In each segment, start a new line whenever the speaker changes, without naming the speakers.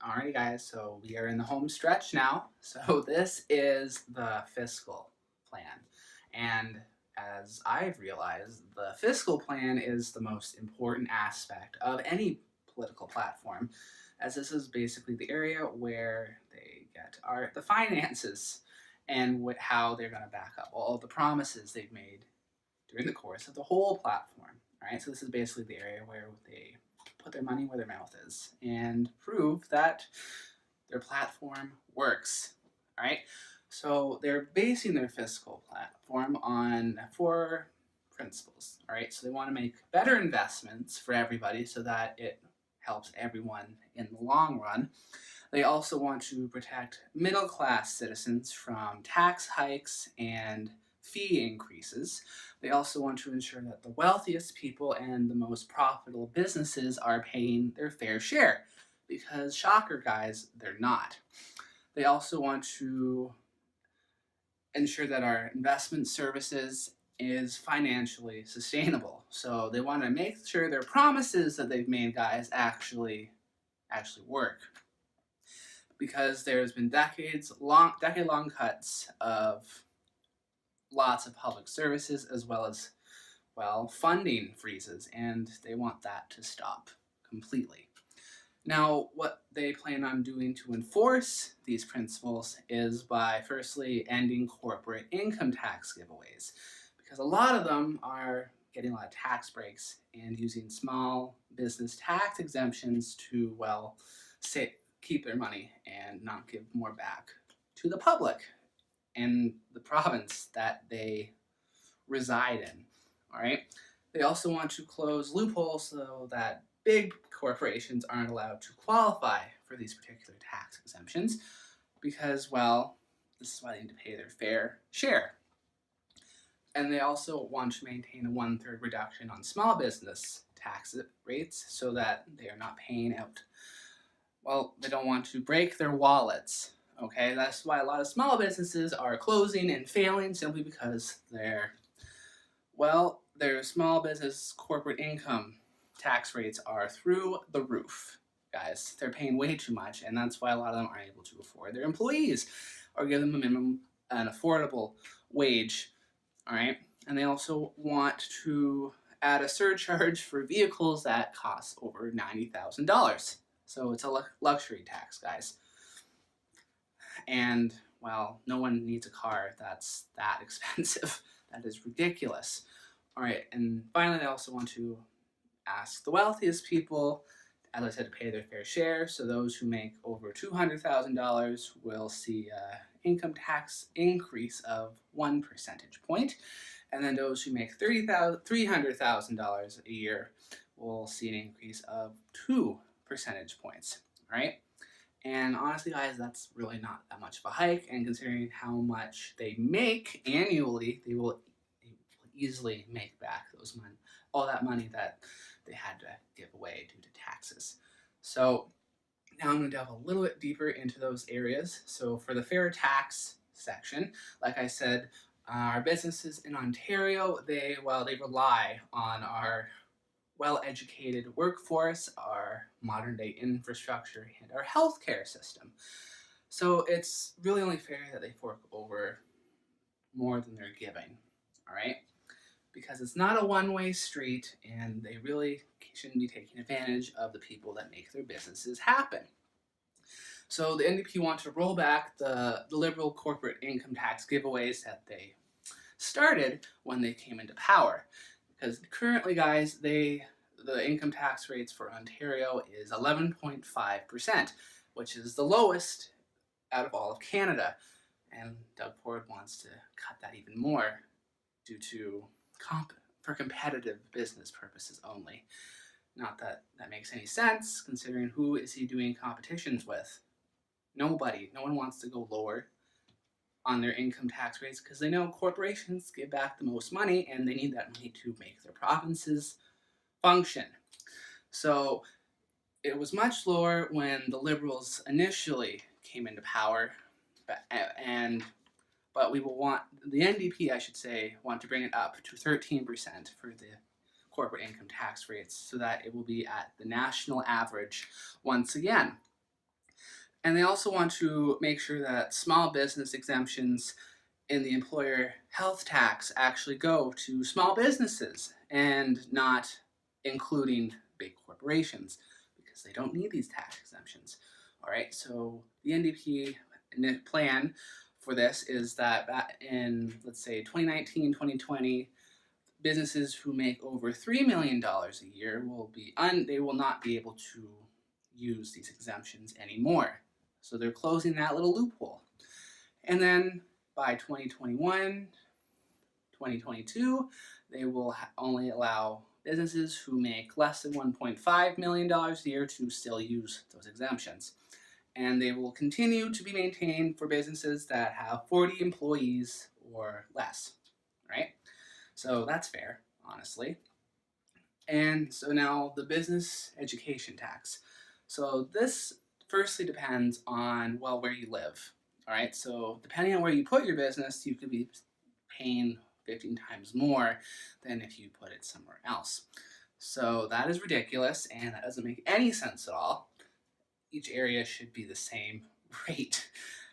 Alrighty guys, so we are in the home stretch now. So this is the fiscal plan. And as I've realized, the fiscal plan is the most important aspect of any political platform, as this is basically the area where they get the finances and how they're going to back up all the promises they've made during the course of the whole platform. All right, so this is basically the area where they put their money where their mouth is and prove that their platform works. All right, so they're basing their fiscal platform on four principles. All right, so they want to make better investments for everybody so that it helps everyone in the long run. They also want to protect middle class citizens from tax hikes and fee increases. They also want to ensure that the wealthiest people and the most profitable businesses are paying their fair share, because shocker guys, they're not. They also want to ensure that our investment services is financially sustainable. So they want to make sure their promises that they've made, guys, actually work. Because there's been decade-long cuts of lots of public services, as well as, well, funding freezes, and they want that to stop completely. Now, what they plan on doing to enforce these principles is by firstly ending corporate income tax giveaways, because a lot of them are getting a lot of tax breaks and using small business tax exemptions to, well, keep their money and not give more back to the public and the province that they reside in. All right. They also want to close loopholes so that big corporations aren't allowed to qualify for these particular tax exemptions because, well, this is why they need to pay their fair share. And they also want to maintain a 1/3 reduction on small business tax rates so that they are not paying out. Well, they don't want to break their wallets. Okay, that's why a lot of small businesses are closing and failing, simply because their small business corporate income tax rates are through the roof, guys. They're paying way too much, and that's why a lot of them aren't able to afford their employees or give them an affordable wage. All right, and they also want to add a surcharge for vehicles that cost over $90,000. So it's a luxury tax, guys. And, well, no one needs a car that's that expensive. That is ridiculous. All right, and finally, they also want to ask the wealthiest people, as I said, to pay their fair share. So those who make over $200,000 will see an income tax increase of 1 percentage point. And then those who make $300,000 a year will see an increase of 2 percentage points. All right. And honestly, guys, that's really not that much of a hike. And considering how much they make annually, they will easily make back all that money that they had to give away due to taxes. So now I'm going to delve a little bit deeper into those areas. So for the fair tax section, like I said, our businesses in Ontario, they rely on our well-educated workforce, our modern-day infrastructure, and our healthcare system. So it's really only fair that they fork over more than they're giving, all right? Because it's not a one-way street, and they really shouldn't be taking advantage of the people that make their businesses happen. So the NDP want to roll back the liberal corporate income tax giveaways that they started when they came into power. Because currently, guys, the income tax rates for Ontario is 11.5%, which is the lowest out of all of Canada. And Doug Ford wants to cut that even more due to for competitive business purposes only. Not that that makes any sense, considering who is he doing competitions with? Nobody. No one wants to go lower on their income tax rates because they know corporations give back the most money and they need that money to make their provinces function. So it was much lower when the Liberals initially came into power, but the NDP, I should say, want to bring it up to 13% for the corporate income tax rates so that it will be at the national average once again. And they also want to make sure that small business exemptions in the employer health tax actually go to small businesses and not including big corporations because they don't need these tax exemptions. All right, so the NDP plan for this is that in, let's say, 2019, 2020, businesses who make over $3 million a year they will not be able to use these exemptions anymore. So they're closing that little loophole. And then by 2021, 2022, they will only allow businesses who make less than $1.5 million a year to still use those exemptions. And they will continue to be maintained for businesses that have 40 employees or less, right? So that's fair, honestly. And so now the business education tax. So this firstly depends on, well, where you live. All right, so depending on where you put your business, you could be paying 15 times more than if you put it somewhere else. So that is ridiculous, and that doesn't make any sense at all. Each area should be the same rate.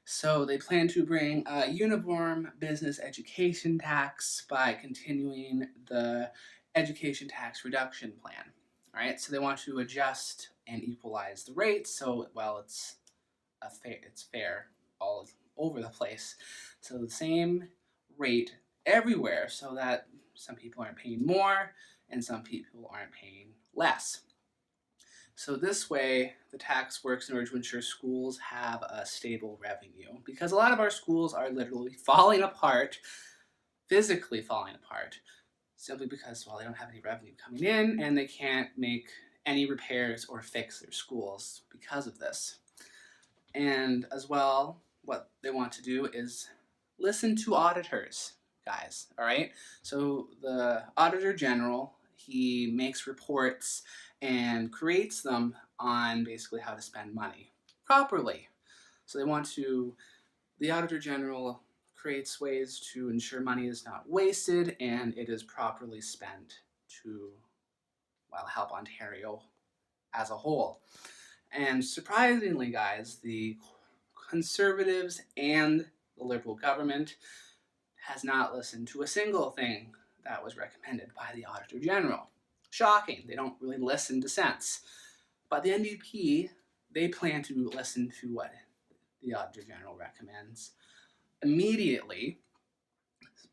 So they plan to bring a uniform business education tax by continuing the education tax reduction plan. All right, so they want to adjust and equalize the rates so, well, it's fair all over the place. So the same rate everywhere so that some people aren't paying more and some people aren't paying less. So this way, the tax works in order to ensure schools have a stable revenue, because a lot of our schools are literally falling apart, physically falling apart, simply because, well, they don't have any revenue coming in and they can't make any repairs or fix their schools because of this. And as well, what they want to do is listen to auditors, guys, all right? So the Auditor General, he makes reports and creates them on basically how to spend money properly. So the Auditor General creates ways to ensure money is not wasted and it is properly spent to, well, help Ontario as a whole. And surprisingly, guys, the Conservatives and the Liberal government has not listened to a single thing that was recommended by the Auditor General. Shocking, they don't really listen to sense. But the NDP, they plan to listen to what the Auditor General recommends immediately,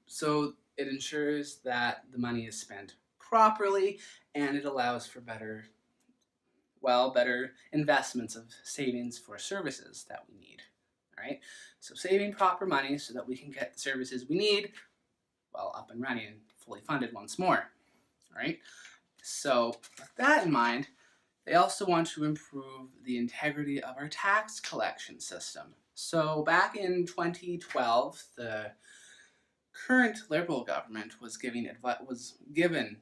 so it ensures that the money is spent properly and it allows for better investments of savings for services that we need. All right, so saving proper money so that we can get the services we need, well, up and running and fully funded once more. All right, so with that in mind, they also want to improve the integrity of our tax collection system. So back in 2012, the current Liberal government was given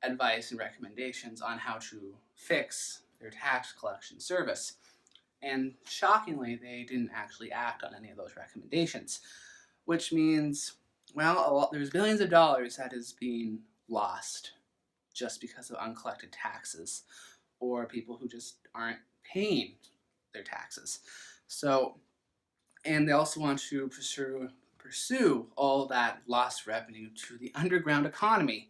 advice and recommendations on how to fix their tax collection service. And shockingly, they didn't actually act on any of those recommendations, which means, well, there's billions of dollars that is being lost just because of uncollected taxes or people who just aren't paying their taxes. So, and they also want to pursue all that lost revenue to the underground economy,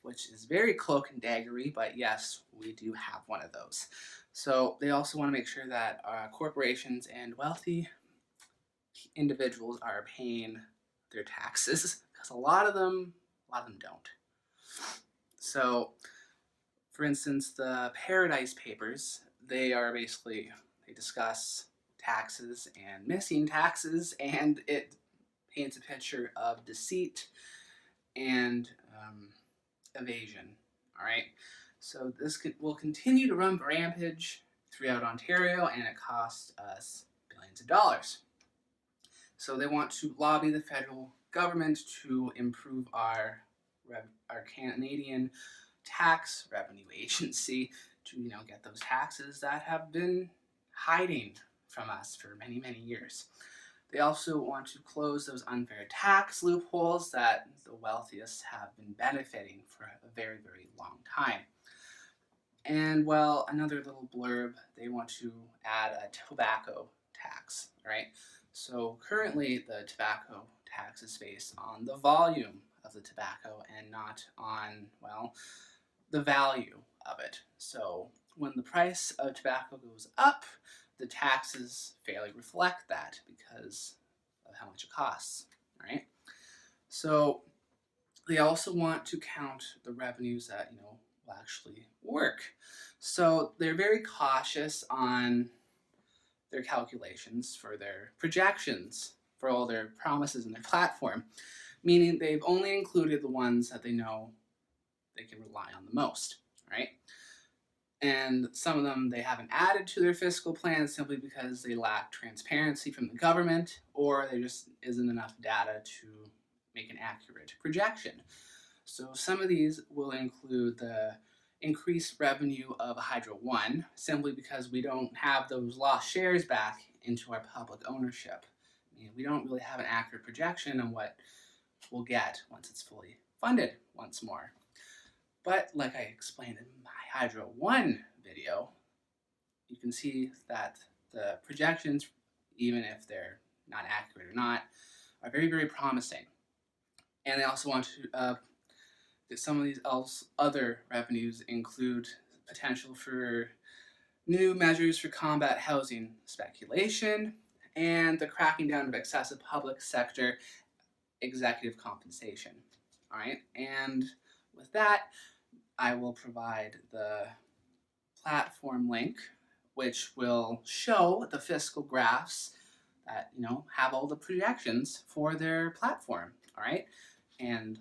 which is very cloak and daggery, but yes, we do have one of those. So they also want to make sure that corporations and wealthy individuals are paying their taxes, because a lot of them don't. So, for instance, the Paradise Papers, they discuss taxes and missing taxes, and it paints a picture of deceit and evasion. All right, so this will continue to run rampage throughout Ontario, and it costs us billions of dollars. So they want to lobby the federal government to improve our Canadian Tax Revenue Agency to get those taxes that have been hiding from us for many, many years. They also want to close those unfair tax loopholes that the wealthiest have been benefiting for a very, very long time. And, well, another little blurb, they want to add a tobacco tax, right? So currently the tobacco tax is based on the volume of the tobacco and not on, well, the value of it. So when the price of tobacco goes up, the taxes fairly reflect that because of how much it costs, right? So they also want to count the revenues that, will actually work. So they're very cautious on their calculations for their projections for all their promises in their platform, meaning they've only included the ones that they know they can rely on the most, right? And some of them they haven't added to their fiscal plan simply because they lack transparency from the government, or there just isn't enough data to make an accurate projection. So some of these will include the increased revenue of Hydro One, simply because we don't have those lost shares back into our public ownership. We don't really have an accurate projection on what we'll get once it's fully funded once more. But like I explained in my Hydro One video, you can see that the projections, even if they're not accurate or not, are very, very promising. And they also want to that some of these other revenues include potential for new measures for combat housing speculation and the cracking down of excessive public sector executive compensation. All right, and with that, I will provide the platform link, which will show the fiscal graphs that have all the projections for their platform. All right, and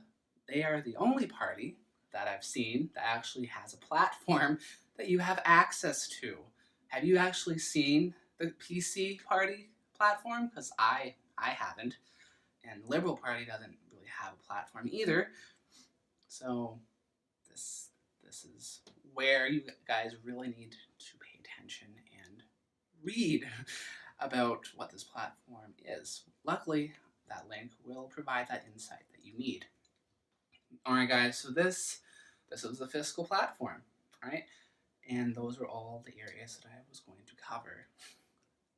they are the only party that I've seen that actually has a platform that you have access to. Have you actually seen the PC party platform? Because I haven't, and the Liberal Party doesn't really have a platform either. So this is where you guys really need to pay attention and read about what this platform is. Luckily, that link will provide that insight that you need. All right, guys, so this was the fiscal platform, all right? And those were all the areas that I was going to cover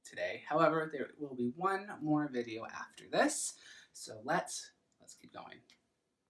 today. However, there will be one more video after this, so let's keep going.